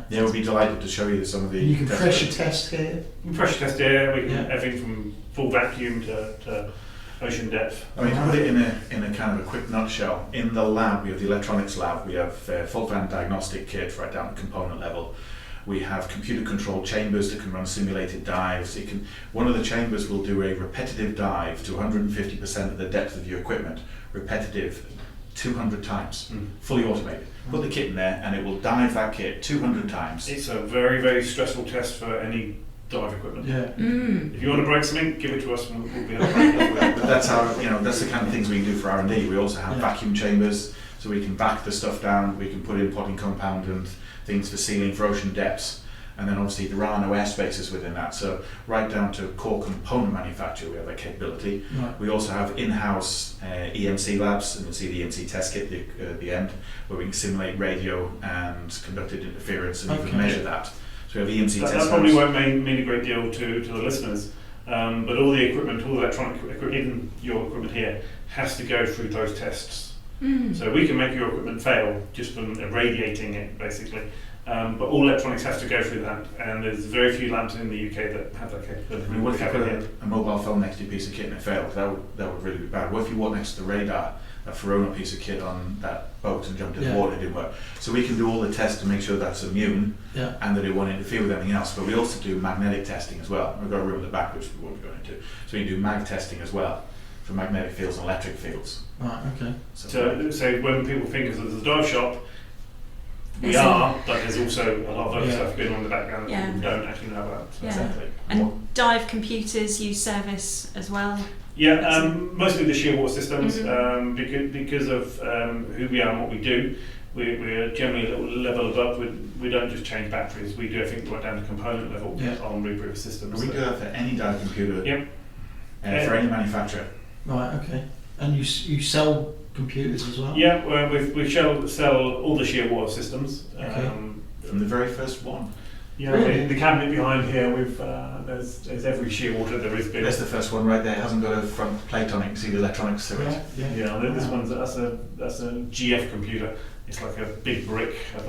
Yeah, we'll be delighted to show you some of the... You can pressure test here. We pressure test here, we can everything from full vacuum to ocean depth. I mean, to put it in a kind of a quick nutshell, in the lab, we have the electronics lab, we have fault find diagnostic kit right down to component level. We have computer-controlled chambers that can run simulated dives. One of the chambers will do a repetitive dive to 150% of the depth of your equipment, repetitive 200 times, fully automated. Put the kit in there and it will dive that kit 200 times. It's a very, very stressful test for any dive equipment. Yeah. If you want to break something, give it to us and we'll be able to break it. But that's how, that's the kind of things we can do for R&D. We also have vacuum chambers, so we can back the stuff down, we can put in potting compound and things for sealing for ocean depths. And then obviously there are no airspaces within that, so right down to core component manufacture we have that capability. Right. We also have in-house EMC labs, and you'll see the EMC test kit at the end, where we can simulate radio and conducted interference and even measure that. So we have EMC test that probably won't mean a great deal to the listeners, but all the equipment, all the electronic equipment, even your equipment here, has to go through those tests. So we can make your equipment fail just from irradiating it, basically. But all electronics has to go through that, and there's very few labs in the UK that have that capability. I mean, what if you put a mobile phone next to your piece of kit and it failed? That would really be bad. What if you walk next to the radar, that Ferrona piece of kit on that boat and jumped in the water, it didn't work? So we can do all the tests to make sure that's immune and that it won't interfere with anything else. But we also do magnetic testing as well. We've got a room at the back which we won't be going into. So we can do mag testing as well for magnetic fields and electric fields. Right, okay. So when people think of it as a dive shop, we are, but there's also a lot of other stuff going on in the background that people don't actually know about. So exactly. And dive computers you service as well? Yeah, mostly the shear water systems, because of who we are and what we do. We're generally a little level above. We don't just change batteries, we do everything right down to component level on rebreather systems. And we do that for any dive computer, for any manufacturer. Right, okay. And you sell computers as well? Yeah, well, we sell all the shear water systems. From the very first one. Yeah, really? The cabinet behind here, there's every shear water there is. There's the first one right there. It hasn't got a front plate on it. You can see the electronics through it. Yeah. This one's that's a GF computer. It's like a big brick of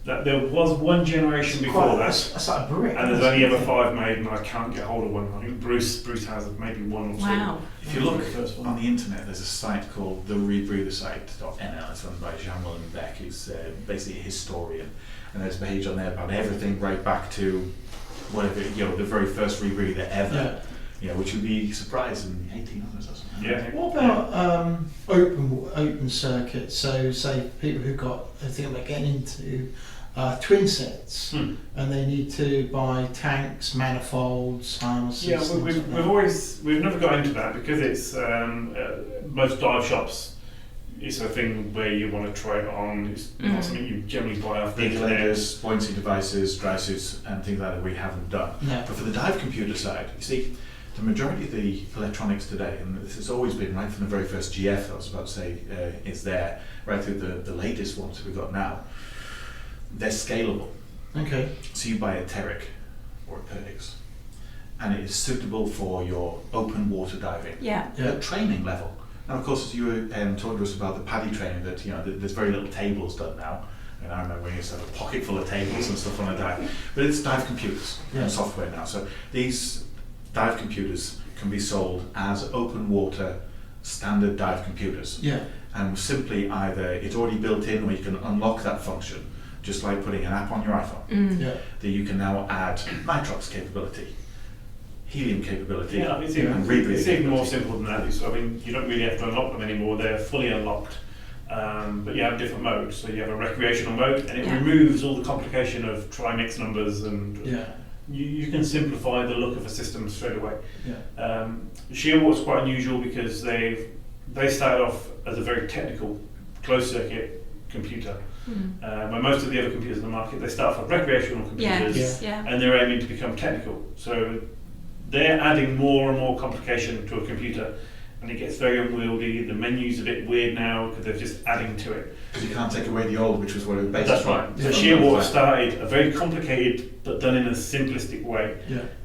but there was one generation before that. That's like a brick. And there's only ever 5 made, and I can't get hold of one. I think Bruce has maybe 1 or 2. Wow. If you look on the internet, there's a site called the rebreathersite.nl. It's run by Jean-William Beck, who's basically a historian. And there's a page on there about everything right back to whatever, the very first rebreather ever. Which would be surprised in the 1800s or something. Yeah. What about open circuits? So say people who think about getting into twin sets and they need to buy tanks, manifolds, harnesses. Yeah, we've never got into that because it's most dive shops. It's a thing where you want to try it on. It's not something you generally buy off the internet. Regulators, buoyancy devices, dry suits, and things like that we haven't done. No. But for the dive computer side, you see, the majority of the electronics today, and this has always been right from the very first GF, I was about to say, is there, right through the latest ones that we've got now, they're scalable. Okay. So you buy a Teric or a Perdix, and it is suitable for your open water diving at training level. Now, of course, as you were talking to us about the paddy training, that there's very little tables done now. And I remember we used to have a pocket full of tables and stuff on a dive, but it's dive computers and software now. So these dive computers can be sold as open water standard dive computers. Yeah. And simply either it's already built in, or you can unlock that function, just like putting an app on your iPhone. That you can now add nitrox capability, helium capability, and rebreathing capability. It's even more simple than that. So, I mean, you don't really have to unlock them anymore. They're fully unlocked. But you have different modes. So you have a recreational mode, and it removes all the complication of trimix numbers, and you can simplify the look of a system straight away. Shearwater's quite unusual because they started off as a very technical closed circuit computer. Where most of the other computers in the market, they start off with recreational computers and they're aiming to become technical. So they're adding more and more complication to a computer, and it gets very unwieldy. The menu's a bit weird now because they're just adding to it. Because you can't take away the old, which was what it was based That's on. right. So Shearwater started a very complicated but done in a simplistic way.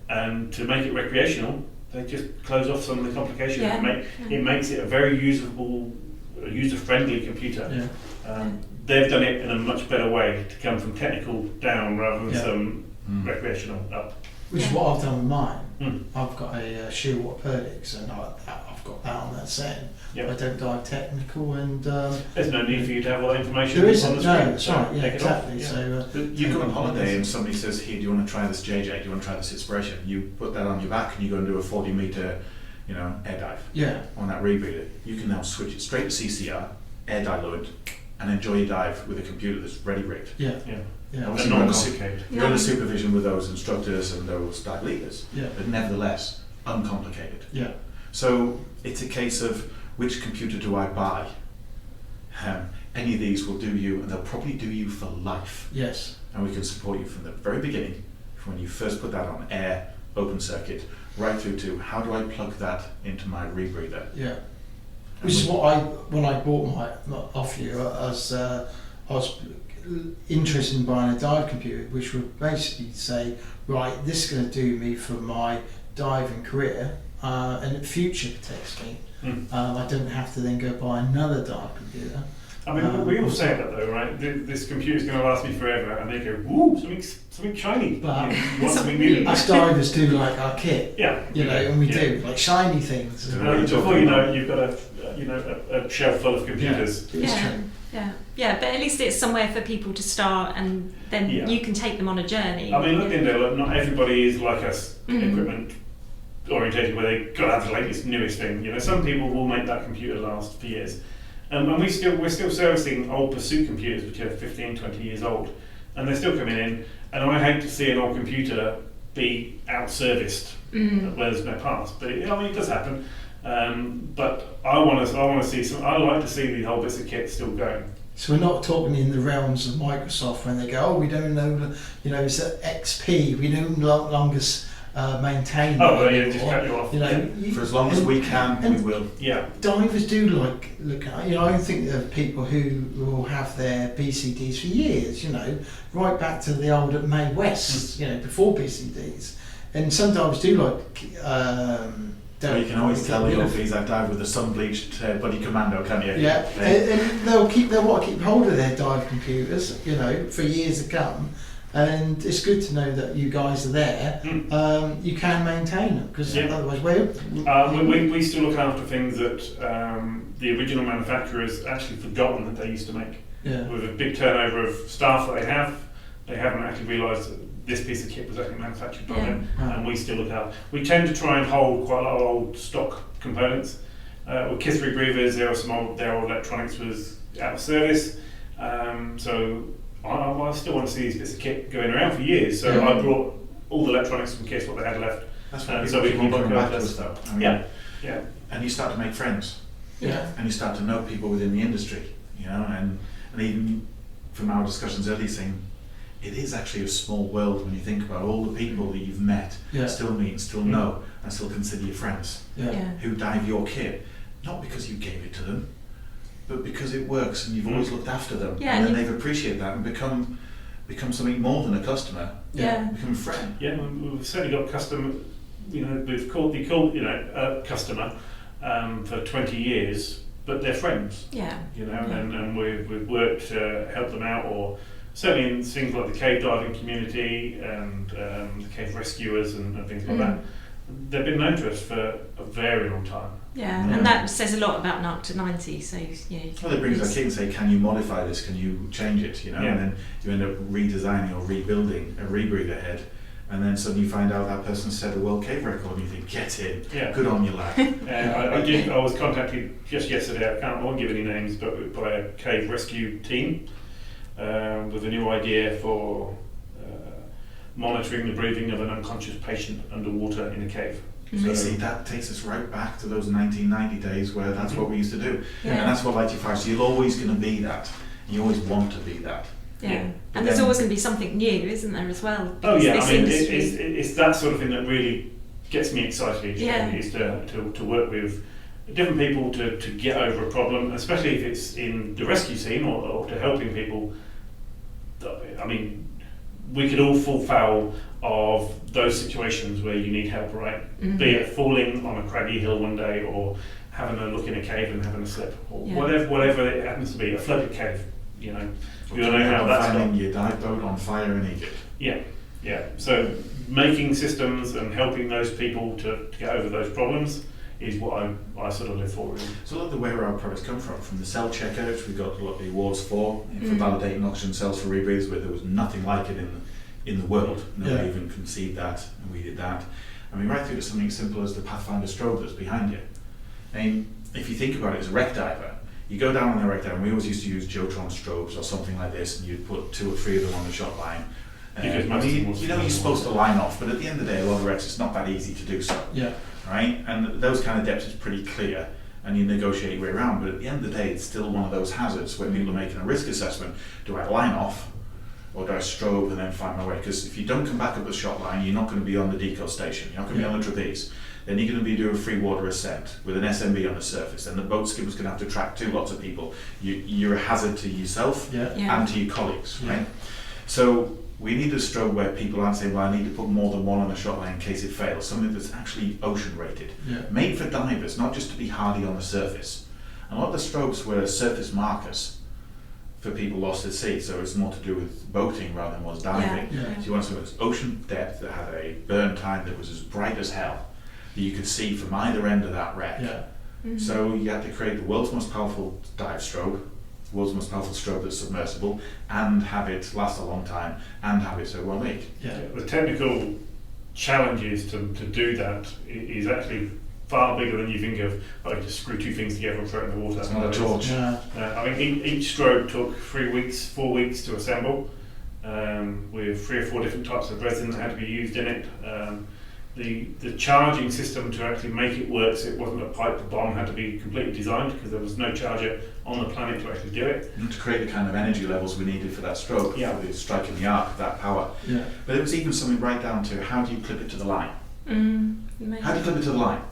And to make it recreational, they just close off some of the complication. It makes it a very user-friendly computer. They've done it in a much better way to come from technical down rather than some recreational up. Which is what I've done with mine. I've got a Shearwater Perdix, and I've got that on that setting. I don't dive technical, and there's no need for you to have all that information. There isn't. On the No, screen, that's right. Yeah, exactly. So you go on holiday and somebody says, "Here, do you want to try this JJ? Do you want to try this Inspiration?" You put that on your back and you go and do a 40-meter, air dive. On that rebreather, you can now switch it straight to CCR, air dilute, and enjoy your dive with a computer that's ready rigged. Obviously, you're under supervision with those instructors and those dive leaders, but nevertheless, uncomplicated. So it's a case of which computer do I buy? Any of these will do you, and they'll probably do you for life. And we can support you from the very beginning, from when you first put that on air, open circuit, right through to how do I plug that into my rebreather? Which is what when I bought my off you, I was interested in buying a dive computer, which would basically say, right, this is going to do me for my diving career, and it future protects me. I don't have to then go buy another dive computer. I mean, we all say that though, right? This computer's going to last me forever, and they go, "Woo, something shiny." But something new. Us divers do like our kit, and we do like shiny things. Before you know it, you've got a shelf full of computers. But at least it's somewhere for people to start, and then you can take them on a journey. I mean, look, not everybody is like us, equipment orientated, where they got to have the latest, newest thing. Some people will make that computer last for years. And we're still servicing old Pursuit computers, which are 15, 20 years old, and they're still coming in. And I hate to see an old computer be out-serviced where there's no parts. But it does happen. But I want to see I like to see the whole bits of kit still going. So we're not talking in the realms of Microsoft when they go, we don't know, it's XP, we no longer maintain. Just cut you off. For as long as we can, we will. Divers do look at. I think of people who will have their BCDs for years. Right back to the old May West. Before BCDs, and some divers do like. You can always tell the oldies I've dived with a sun-bleached Buddy Commando, can't you? And they'll want to keep hold of their dive computers, for years to come. And it's good to know that you guys are there. You can maintain them, because otherwise, we still look after things that the original manufacturers actually forgotten that they used to make. With a big turnover of staff that they haven't actually realised that this piece of kit was actually manufactured by them, and we still look out. We tend to try and hold quite a lot of old stock components. With KISS rebreathers, their old electronics was out of service, so I still want to see these bits of kit going around for years. So I brought all the electronics from KISS, what they had left. That's what so we can come back to us though. And you start to make friends. And you start to know people within the industry, and even from our discussions earlier, saying, it is actually a small world when you think about all the people that you've met, still meet, still know, and still consider your friends, who dive your kit, not because you gave it to them, but because it works and you've always looked after them, and then they've appreciated that and become something more than a customer, become a friend. Yeah, we've certainly got customer, we've called a customer for 20 years, but they're friends. And we've worked to help them out, or certainly in things like the cave diving community and the cave rescuers and things like that. They've been known to us for a very long time. And that says a lot about Narked at 90. So well, they bring us back in and say, can you modify this? Can you change it? And then you end up redesigning or rebuilding a rebreather head, and then suddenly you find out that person set a world cave record, and you think, get in, good on you, lad. I was contacted just yesterday. I won't give any names, but by a cave rescue team with a new idea for monitoring the breathing of an unconscious patient underwater in a cave. So see, that takes us right back to those 1990 days where that's what we used to do. And that's what lights you fire. So you're always going to be that. You always want to be that. And there's always going to be something new, isn't there, as well? Oh yeah, it's that sort of thing that really gets me excited each day, is to work with different people to get over a problem, especially if it's in the rescue scene or to helping people. I mean, we could all fall foul of those situations where you need help, right? Be it falling on a craggy hill one day, or having a look in a cave and having a slip, or whatever it happens to be, a flooded cave. We all know how that's finding your dive boat on fire in Egypt. So making systems and helping those people to get over those problems is what I sort of live for. Really. So look at where our products come from the cell checker, which we got a lot of the awards for validating oxygen cells for rebreathers, where there was nothing like it in the world. Nobody even conceived that, and we did that. I mean, right through to something simple as the Pathfinder strobe that's behind you. I mean, if you think about it as a wreck diver, you go down on the wreck dive, and we always used to use Jotron strobes or something like this, and you'd put 2 or 3 of them on the shot line. You're supposed to line off, but at the end of the day, a lot of wrecks, it's not that easy to do so. Right? And those kind of depths is pretty clear, and you negotiate your way around, but at the end of the day, it's still one of those hazards where people are making a risk assessment. Do I line off, or do I strobe and then find my way? Because if you don't come back up the shot line, you're not going to be on the deco station, you're not going to be on the trapeze. Then you're going to be doing a free water ascent with an SMB on the surface, and the boat skipper's going to have to track 2 lots of people. You're a hazard to yourself and to your colleagues, right? So we need a strobe where people aren't saying, well, I need to put more than one on the shot line in case it fails. Something that's actually ocean rated. Made for divers, not just to be hardy on the surface. And a lot of the strobes were surface markers for people lost at sea, so it's more to do with boating rather than was diving. So you want something that's ocean depth, that had a burn time that was as bright as hell, that you could see from either end of that wreck. So you had to create the world's most powerful dive strobe, world's most powerful strobe that's submersible, and have it last a long time, and have it so well made. The technical challenges to do that is actually far bigger than you think of. You just screw 2 things together and throw it in the water. That's not a torch. I mean, each strobe took 4 weeks to assemble, with 3 or 4 different types of resin that had to be used in it. The charging system to actually make it work, so it wasn't a pipe bomb, had to be completely designed, because there was no charger on the planet to actually do it. And to create the kind of energy levels we needed for that strobe, for the striking the arc of that power. But it was even something right down to, how do you clip it to the line? How do you clip it to the line?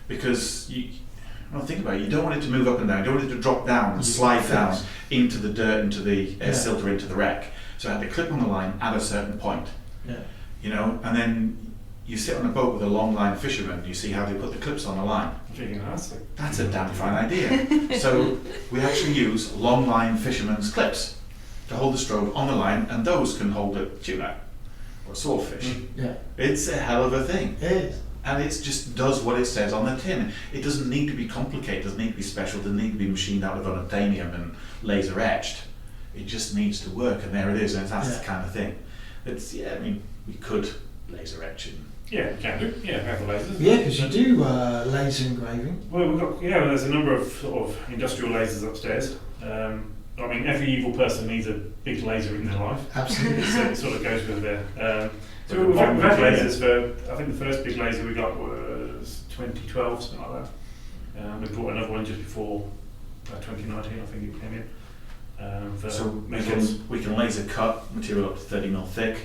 Because think about it, you don't want it to move up and down, you don't want it to drop down and slide down into the dirt, into the silt, or into the wreck. So I had to clip on the line at a certain point. And then you sit on a boat with a long line fisherman, and you see how they put the clips on the line. That's a damn fine idea. So we actually use long line fisherman's clips to hold the strobe on the line, and those can hold a tuna or a swordfish. It's a hell of a thing. It is. And it just does what it says on the tin. It doesn't need to be complicated, doesn't need to be special, doesn't need to be machined out of unobtainium and laser etched. It just needs to work, and there it is, and that's the kind of thing. We could laser etch it. We can do. We have the lasers. Because you do laser engraving. Well, we've got there's a number of sort of industrial lasers upstairs. I mean, every evil person needs a big laser in their life. Absolutely. So it sort of goes with their. So we've had lasers for, I think the first big laser we got was 2012, something like that. We brought another one just before 2019, I think it came in. So metals. we can laser cut material up to 30mm thick.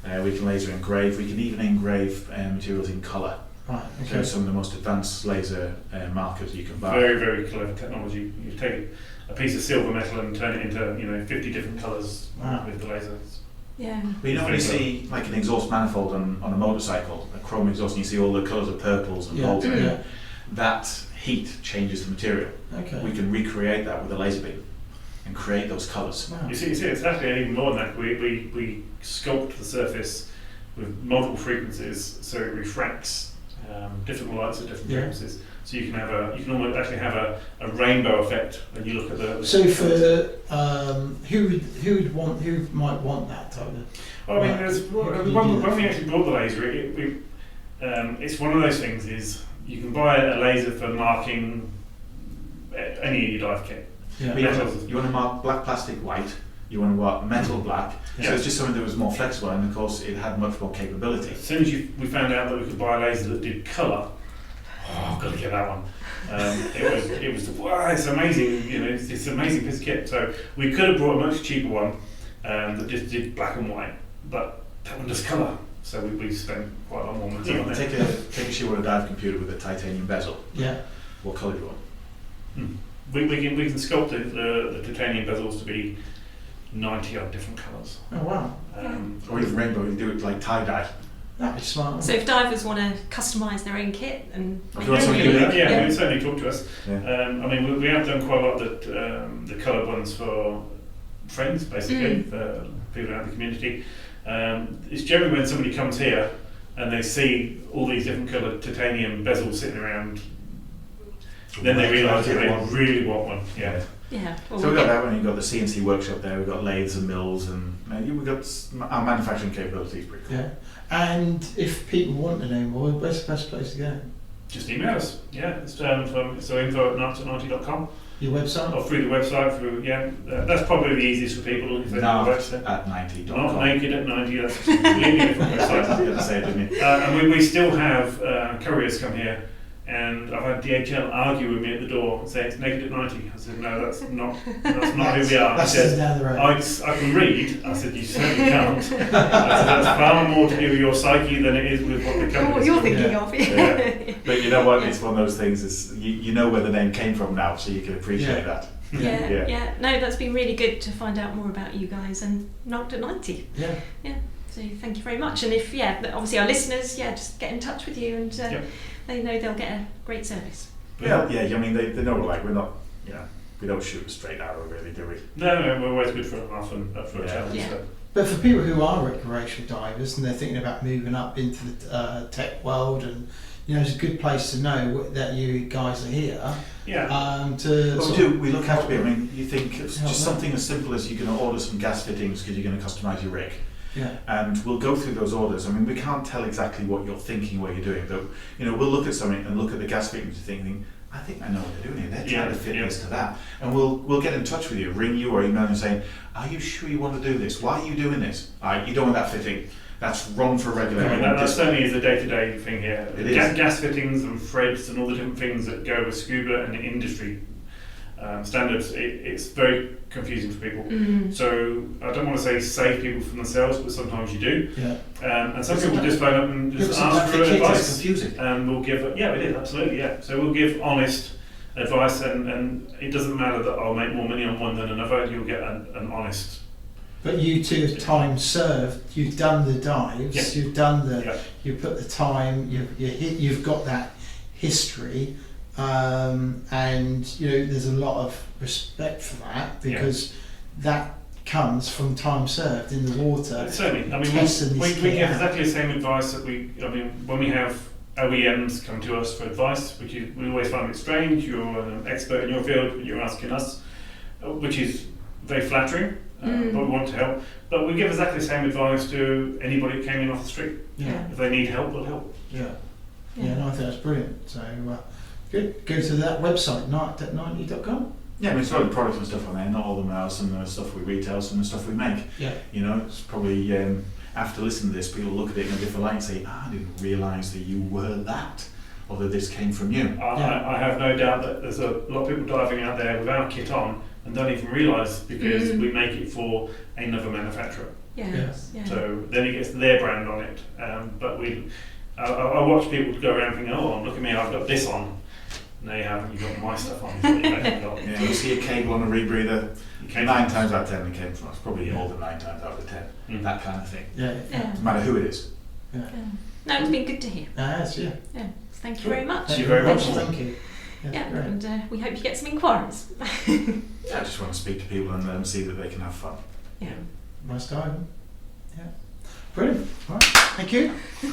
We can laser engrave. We can even engrave materials in colour. Right. So Okay. some of the most advanced laser markers you can buy. Very, very clever technology. You take a piece of silver metal and turn it into 50 different colours Wow. with the lasers. Yeah. But you know when you see like an exhaust manifold on a motorcycle, a chrome exhaust, and you see all the colours of purples and Yeah. golds in it, Yeah. that heat changes the material. Okay. We can recreate that with a laser beam and create those colours. Wow. You see, it's actually even more than that. We sculpt the surface with multiple frequencies, so it refracts different lights at different Yeah. frequencies. So you can almost actually have a rainbow effect when you look at the. So for who might want that type of? Well, I mean, Right. when we actually bought the laser, it's one of those things. Is you can buy a laser for marking any of your dive kit. Yeah. But you want to mark black plastic white, you want to mark metal black, Yeah. so it's just something that was more flexible, and of course it had much more capability. As soon as we found out that we could buy a laser that did colour, I've got to get that one. It was wow, it's amazing, it's an amazing piece of kit. So we could have brought a much cheaper one that just did black and white, but that one does colour. So we spent quite a lot more money on it. Take a Shearwater dive computer with a titanium bezel. Yeah. What colour do you want? We can sculpt the titanium bezels to be 90 odd different colours. Oh wow. Or even rainbow, you can do it like tie-dye. That'd be smart. So if divers want to customise their own kit and If you want something unique. Yeah, we certainly talk to us. Yeah. I mean, we have done quite a lot of the coloured ones for friends, basically, for people out in the community. It's generally when somebody comes here and they see all these different coloured titanium bezels sitting around, then they realise that they really want one. Yeah. yeah. Well, So we've got that one, you've got the CNC workshop there, we've got lathes and mills, and we've got our manufacturing capabilities pretty cool. Yeah. And if people want to know more, where's the best place to go? Just email us. Yeah, it's info@narked@90.com Your website? or through the website. That's probably the easiest for people if they know the website. Narked@90.com. Not naked at 90. That's a completely different You website. had to say it, didn't you? And we still have couriers come here, and I've had DHL argue with me at the door and say it's naked at 90. I said no, that's not who we are. That's He said, down the road. I can read. I said you certainly can't. I said that's far more to do with your psyche than it is with what the company. what you're thinking Yeah. of. Yeah. But you know what? It's one of those things. Is you know where the name came from now, so you can appreciate Yeah. that. Yeah. No, that's been really good to find out more about you guys and Narked at 90. Yeah. So thank you very much. And if obviously our listeners, just get in touch with you, and they know they'll get a great service. Yeah. I mean, they know we're not. We don't shoot a straight arrow, really, do we? No, we're always good for a laugh and for a challenge. Yeah. So. But for people who are recreational divers and they're thinking about moving up into the tech world, and it's a good place to know that you guys are here. Yeah. We look after people. I mean, you think it's just something as simple as you're going to order some gas fittings because you're going to customise your rig. Yeah. And we'll go through those orders. I mean, we can't tell exactly what you're thinking, what you're doing, but we'll look at something and look at the gas fittings thinking, I think I know what they're doing here. They're trying to fit this to that. And we'll get in touch with you, ring you or email you saying, are you sure you want to do this? Why are you doing this? You don't want that fitting. That's wrong for a regular. I mean, that certainly is a day-to-day thing here. It is. Gas fittings and threads and all the different things that go with scuba and the industry standards, it's very confusing for people. So I don't want to say save people from themselves, but sometimes you do. Yeah. And some people just phone up and just ask for It's advice. confusing. And we'll give, we did, absolutely, yeah. So we'll give honest advice, and it doesn't matter that I'll make more money on one than another, you'll get an honest. But you two have time served. You've done the dives. You've done you put the time. You've got that history, and there's a lot of respect for that because that comes from time served in the water. Certainly, I mean, we give exactly the same advice that when we have OEMs come to us for advice, which we always find it strange. You're an expert in your field, but you're asking us, which is very flattering. But we want to help. But we give exactly the same advice to anybody who came in off the street. Yeah. If they need help, we'll help. Yeah. And I think that's brilliant. So good. Go to that website, narked@90.com. Yeah, I mean, it's got the products and stuff on there. Not all of them are. Some of the stuff we retail, some of the stuff we make. Yeah. It's probably after listening to this, people look at it in a different light and say, I didn't realise that you were that, or that this came from you. I have no doubt that there's a lot of people diving out there with our kit on, and don't even realise because we make it for another manufacturer. Yes. Yeah. So then it gets their brand on it. But I watch people go around thinking, oh, look at me, I've got this on. No, you haven't. You've got my stuff on. So yeah, you see a cable on a rebreather. 9 times out of 10 it came from us. Probably more than 9 times out of 10. That kind of thing. Yeah. No matter who it is. Yeah. No, it's been good to hear. Yes, yeah. Yeah. Thank you very much. Thank you very much. Thank you. Yeah, and we hope you get some inquiries. I just want to speak to people and see that they can have fun. Yeah. Nice time. Yeah. Brilliant. Right. Thank you. Well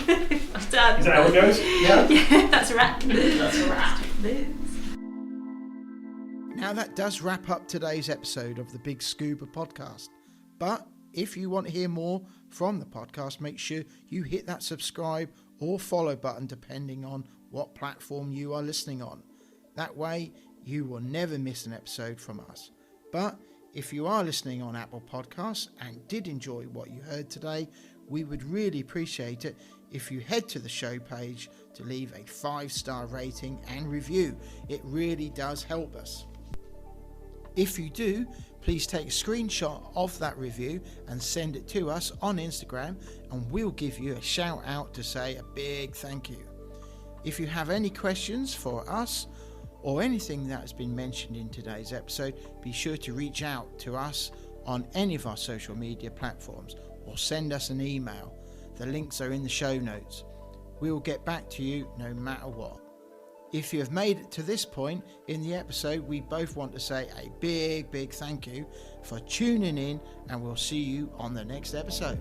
done. Is that how it goes? Yeah. Yeah, that's a wrap. That's a wrap. Now that does wrap up today's episode of the BiG Scuba Podcast. But if you want to hear more from the podcast, make sure you hit that subscribe or follow button depending on what platform you are listening on. That way you will never miss an episode from us. But if you are listening on Apple Podcasts and did enjoy what you heard today, we would really appreciate it if you head to the show page to leave a 5-star rating and review. It really does help us. If you do, please take a screenshot of that review and send it to us on Instagram, and we'll give you a shout out to say a big thank you. If you have any questions for us or anything that has been mentioned in today's episode, be sure to reach out to us on any of our social media platforms or send us an email. The links are in the show notes. We will get back to you no matter what. If you have made it to this point in the episode, we both want to say a big thank you for tuning in, and we'll see you on the next episode.